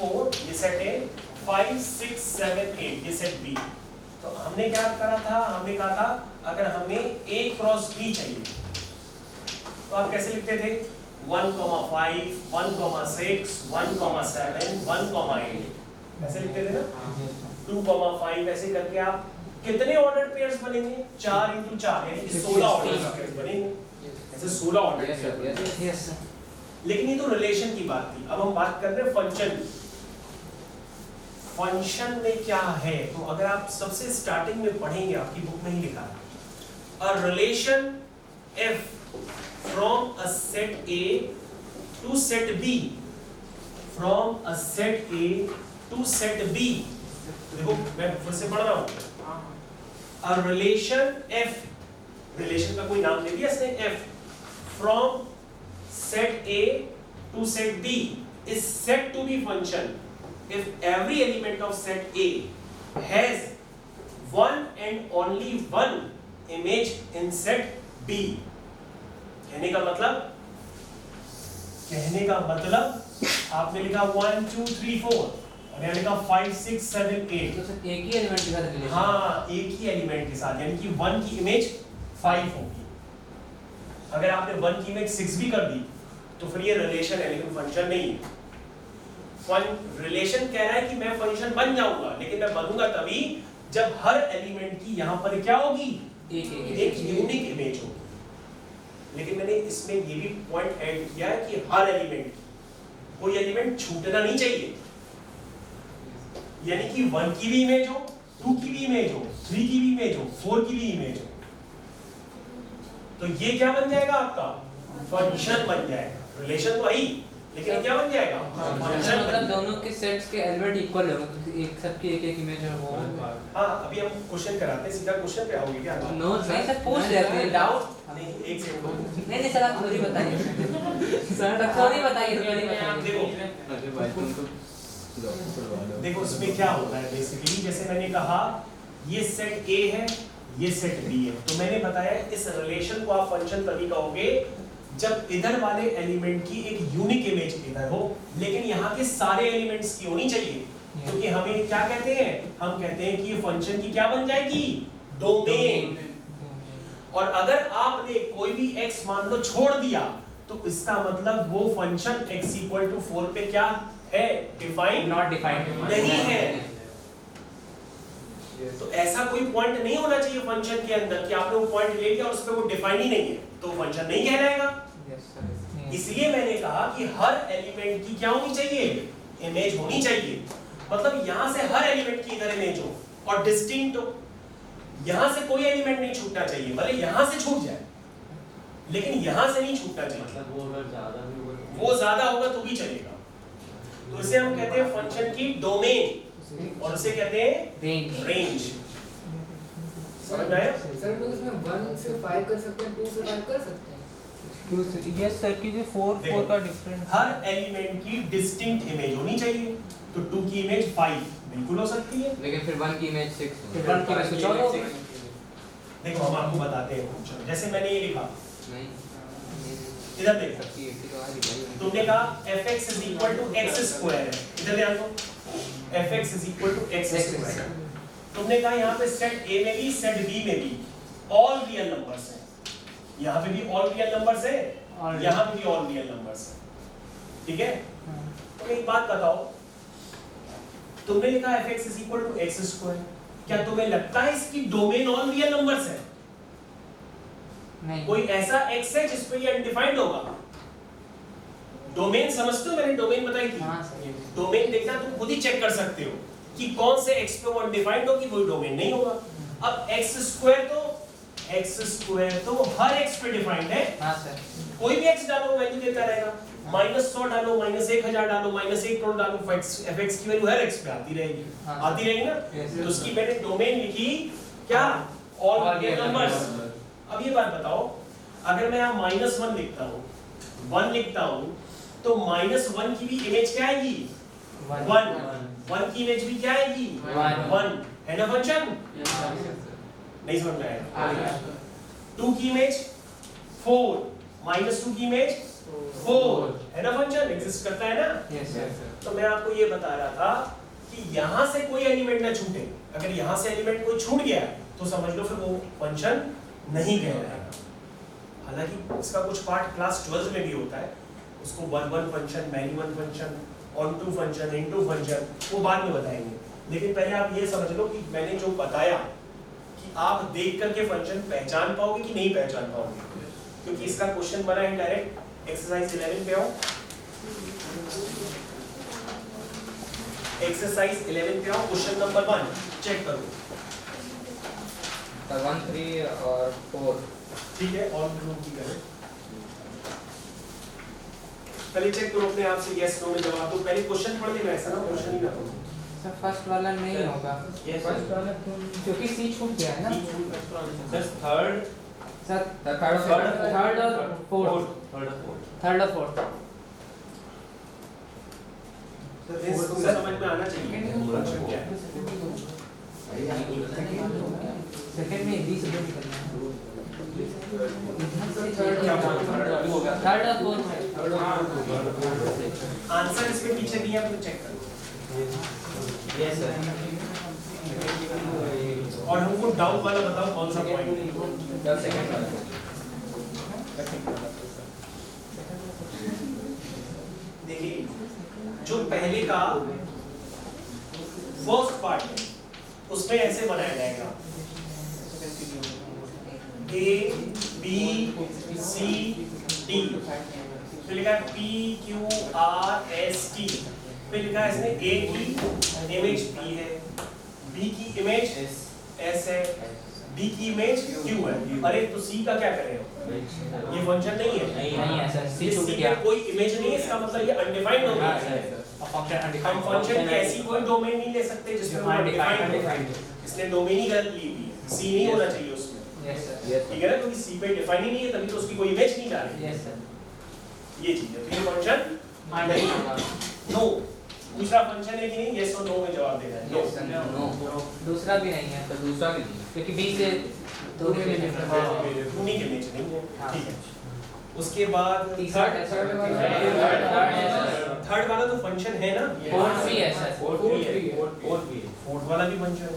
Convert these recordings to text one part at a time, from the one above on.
4 ये set A, 5 6 7 8 ये set B। तो हमने क्या करा था, हमने कहा था अगर हमें A क्रॉस B चाहिए तो आप कैसे लिखते थे 1, 5, 1, 6, 1, 7, 1, 8 ऐसे लिखते थे ना। 2, 5 ऐसे करके आप कितने ऑर्डर्ड पेयर्स बनेंगे 4 × 4 यानी 16 ऑर्डर्ड पेयर्स बनेंगे। ऐसे 16 ऑर्डर्ड। लेकिन ये तो रिलेशन की बात थी, अब हम बात कर रहे हैं फंक्शन। फंक्शन में क्या है, तो अगर आप सबसे स्टार्टिंग में पढ़ेंगे, आपकी बुक में ही लिखा है a relation f from a set A to set B, from a set A to set B। देखो मैं फिर से पढ़ रहा हूं, a relation f, रिलेशन का कोई नाम दे दिया इसने f, from set A to set B is said to be function if every element of set A has one and only one image in set B। कहने का मतलब आपने लिखा 1 2 3 4 और यहाँ लिखा 5 6 7 8, तो सिर्फ एक ही एलिमेंट के साथ रिलेशन। हाँ एक ही एलिमेंट के साथ, यानी कि 1 की इमेज 5 होगी। अगर आपने 1 की इमेज 6 भी कर दी तो फिर ये रिलेशन है लेकिन फंक्शन नहीं है। रिलेशन कह रहा है कि मैं फंक्शन बन जाऊंगा, लेकिन मैं बनूंगा तभी जब हर एलिमेंट की यहाँ पर क्या होगी एक यूनिक इमेज होगी। लेकिन मैंने इसमें ये भी पॉइंट ऐड किया है कि हर एलिमेंट, कोई एलिमेंट छूटना नहीं चाहिए, यानी कि 1 की भी इमेज हो, 2 की भी इमेज हो, 3 की भी इमेज हो, 4 की भी इमेज हो, तो ये क्या बन जाएगा आपका फंक्शन बन जाएगा। रिलेशन तो ही, लेकिन क्या बन जाएगा फंक्शन। मतलब दोनों के सेट्स के एलिमेंट इक्वल होंगे, एक सबकी एक इमेज है वो। हाँ अभी हम क्वेश्चन कराते हैं, सीधा क्वेश्चन पे आओगे क्या? नो नहीं सर, पूछ लेते हैं डाउट। नहीं एक सेकंड, नहीं सर आप थोड़ी बताइए सर, थोड़ी बताइए। देखो इसमें क्या होता है बेसिकली, जैसे मैंने कहा ये सेट A है, ये सेट B है, तो मैंने बताया इस रिलेशन को आप फंक्शन तभी कहोगे जब इधर वाले एलिमेंट की एक यूनिक इमेज इधर हो, लेकिन यहाँ के सारे एलिमेंट्स की होनी चाहिए। क्योंकि हमें क्या कहते हैं, हम कहते हैं कि ये फंक्शन की क्या बन जाएगी डोमेन। और अगर आपने कोई भी x मान लो छोड़ दिया तो इसका मतलब वो फंक्शन x = 4 पे क्या है, डिफाइन नॉट डिफाइंड नहीं है। तो ऐसा कोई पॉइंट नहीं होना चाहिए फंक्शन के अंदर कि आपने वो पॉइंट ले लिया और उस पे वो डिफाइन ही नहीं है, तो फंक्शन नहीं कहलाएगा। इसलिए मैंने कहा कि हर एलिमेंट की क्या होनी चाहिए, इमेज होनी चाहिए। मतलब यहां से हर एलिमेंट की इधर इमेज हो और डिस्टिंक्ट हो, यहां से कोई एलिमेंट नहीं छूटना चाहिए, भले यहां से छूट जाए लेकिन यहां से नहीं छूटना चाहिए। मतलब वो अगर ज्यादा होगा तो भी चलेगा। तो इसे हम कहते हैं फंक्शन की डोमेन और उसे कहते हैं रेंज। समझ में आया? सर लोग इसमें 1 से 5 कर सकते हैं, 2 से 5 कर सकते हैं। यस सर की जो 4 का डिफरेंस, हर एलिमेंट की डिस्टिंक्ट इमेज होनी चाहिए, तो 2 की इमेज 5 बिल्कुल हो सकती है, लेकिन फिर 1 की इमेज 6, फिर 1 की इमेज 14 होगी। देखो हम आपको बताते हैं कुछ, जैसे मैंने ये लिखा, नहीं इधर देखो, तुमने कहा fx = x², इधर ध्यान दो, fx = x²। तुमने कहा यहाँ पे सेट A में भी सेट B में भी ऑल रियल नंबर्स हैं, यहाँ पे भी ऑल रियल नंबर्स है, यहाँ पे भी ऑल रियल नंबर्स है, ठीक है? तो एक बात बताओ, तुमने लिखा fx = x², क्या तुम्हें लगता है इसकी डोमेन ऑल रियल नंबर्स है? नहीं, कोई ऐसा x है जिस पे ये अनडिफाइंड होगा? डोमेन समझते हो, मैंने डोमेन बताई थी। हाँ सर, डोमेन देखना तुम खुद ही चेक कर सकते हो कि कौन से x पे वो अनडिफाइंड होगी, कोई डोमेन नहीं होगा। अब x² तो हर x पे डिफाइंड है। हाँ सर, कोई भी x डालो वैल्यू देता रहेगा, -100 डालो, -1000 डालो, -1 करोड़ डालो, fx की वैल्यू हर x पे आती रहेगी, हाँ, आती रहेगी ना। yes, तो उसकी मैंने डोमेन लिखी क्या, ऑल रियल नंबर्स। अब ये बात बताओ, अगर मैं यहाँ -1 लिखता हूँ, 1 लिखता हूँ, तो -1 की भी इमेज क्या आएगी 1, 1 की इमेज भी क्या आएगी 1, है ना फंक्शन? नहीं समझ में आया? 2 की इमेज 4, -2 की इमेज 4 है ना, फंक्शन एग्जिस्ट करता है ना। Yes sir. तो मैं आपको ये बता रहा था कि यहाँ से कोई एलिमेंट ना छूटे। अगर यहाँ से एलिमेंट कोई छूट गया तो समझ लो फिर वो फंक्शन नहीं कहलाएगा। हालांकि इसका कुछ पार्ट क्लास 12 में भी होता है, उसको 1 function, many 1 function, onto function, into function, वो बाद में बताएंगे। लेकिन पहले आप ये समझ लो कि मैंने जो बताया कि आप देख करके फंक्शन पहचान पाओगे कि नहीं पहचान पाओगे, क्योंकि इसका क्वेश्चन बना है डायरेक्ट। एक्सरसाइज 11 पे आओ। एक्सरसाइज 11 पे आओ, क्वेश्चन नंबर 1 चेक करो। 1 3 और 4 ठीक है, और ग्रुप की करें। पहले चेक करो अपने आप से, यस नो में जवाब दो। पहले क्वेश्चन पढ़ लेना, ऐसा ना क्वेश्चन ही ना हो। सर फर्स्ट वाला नहीं होगा। फर्स्ट वाला क्योंकि सी छूट गया है ना। सर थर्ड, सर थर्ड और फोर्थ। थर्ड और फोर्थ। सर इसको समझ में आना चाहिए फंक्शन क्या है। सेकंड में डी से दो निकलना है। थर्ड और फोर्थ। आंसर इसके पीछे दिया है, तो चेक करो। Yes sir. और हमको डाउट वाला बताओ कौन सा पॉइंट है। 10 सेकंड वाला। देखिए जो पहले का फर्स्ट पार्ट है उसमें ऐसे बनाया जाएगा A B C D, फिर लिखा है P Q R S T, फिर लिखा है इसने A की इमेज P है, B की इमेज S है, D की इमेज Q है। अरे तो C का क्या करें, ये फंक्शन नहीं है। नहीं है सर, सी छूट C गया। में कोई इमेज नहीं है, इसका मतलब ये अनडिफाइंड हो गया है। हम फंक्शन की ऐसी कोई डोमेन नहीं ले सकते जिसमें वो अनडिफाइंड हो। इसने डोमेन ही गलत ली हुई है, C नहीं होना चाहिए उसमें। Yes sir. ठीक है ना, क्योंकि C पे डिफाइन ही नहीं है, तभी तो उसकी कोई इमेज नहीं जा रही। Yes sir. ये चीज है, तो ये फंक्शन नहीं होगा। नो, दूसरा फंक्शन है कि नहीं, यस और नो में जवाब देना है। Yes sir. नो। दूसरा भी नहीं है। तो दूसरा भी नहीं। क्योंकि बी से दो के लिए उन्हीं के इमेज नहीं है। ठीक है, उसके बाद तीसरा थर्ड वाला तो फंक्शन है ना। फोर्थ भी है सर। फोर्थ वाला भी फंक्शन है,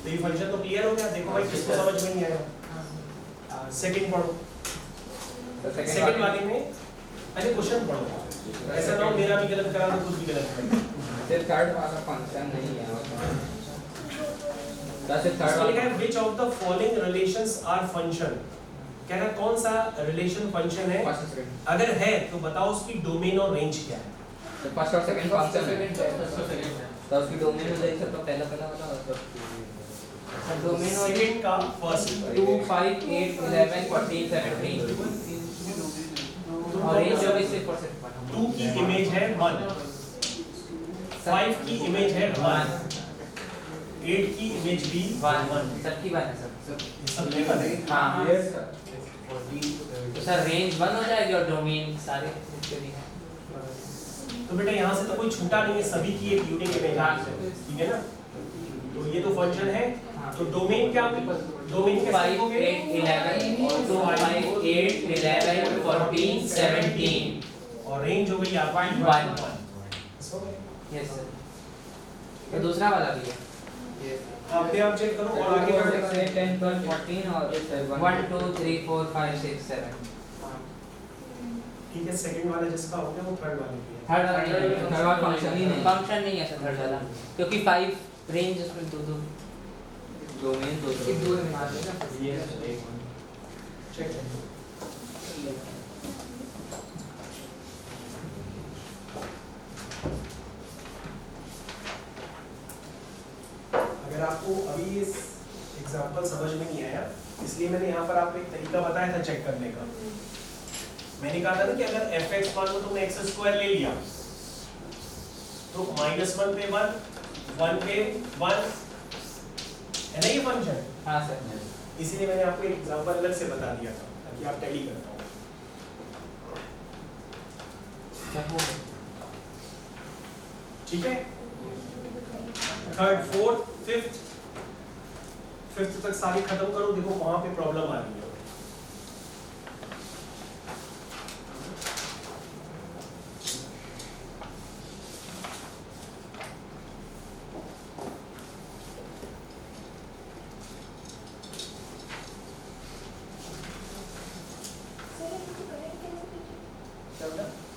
तो ये फंक्शन तो क्लियर हो गया। देखो भाई किसको समझ में नहीं आया, सेकंड पढ़ो। सेकंड वाले में पहले क्वेश्चन पढ़ो, ऐसा ना हो मेरा भी गलत करा तो खुद भी गलत करा। फिर थर्ड वाला फंक्शन नहीं है। इसमें लिखा है which of the following relations are function, कह रहा है कौन सा रिलेशन फंक्शन है, अगर है तो बताओ उसकी डोमेन और रेंज क्या है। तो फर्स्ट और सेकंड फंक्शन है, तो उसकी डोमेन में देख सकते हो, पहला वाला और सर डोमेन और सेकंड का फर्स्ट 2 5 8 11 14 17 और रेंज 24% 2 की इमेज है 1, 5 की इमेज है 1, 8 की इमेज भी 1। सबकी बात है सर। सब लिखा है। हाँ यस सर। तो सर रेंज 1 हो जाएगी और डोमेन सारे जितने भी हैं। तो बेटा यहाँ से तो कोई छूटा नहीं है, सभी की एक यूनिक इमेज है, ठीक है ना। तो ये तो फंक्शन है, तो डोमेन क्या होगी, डोमेन कैसे 5 लिखोगे, 8 11 2 5 8 11 14 17 और रेंज हो गई आपकी 1। 1। Yes sir. तो दूसरा वाला भी है। अपने आप चेक करो और आगे बढ़ो। 10 12 14 और 1 2 3 4 5 6 7 ठीक है, सेकंड वाला जिसका हो गया वो थर्ड वाले की है। थर्ड वाला नहीं है। थर्ड वाला फंक्शन ही नहीं। फंक्शन नहीं है सर थर्ड वाला, क्योंकि 5 रेंज उसमें दो डोमेन दो दो में मार देना। चेक करो। अगर आपको अभी इस एग्जांपल समझ में नहीं आया, इसलिए मैंने यहाँ पर आपको एक तरीका बताया था चेक करने का। मैंने कहा था ना कि अगर fx मान लो तुमने x स्क्वायर ले लिया तो -1 पे 1, 1 पे 1 है ना ये फंक्शन। हाँ सर। इसीलिए मैंने आपको एक एग्जांपल अलग से बता दिया था ताकि आप टैली कर पाओ। ठीक है, थर्ड फोर्थ फिफ्थ तक सारी खत्म करो। देखो वहां पे प्रॉब्लम आ रही है। 14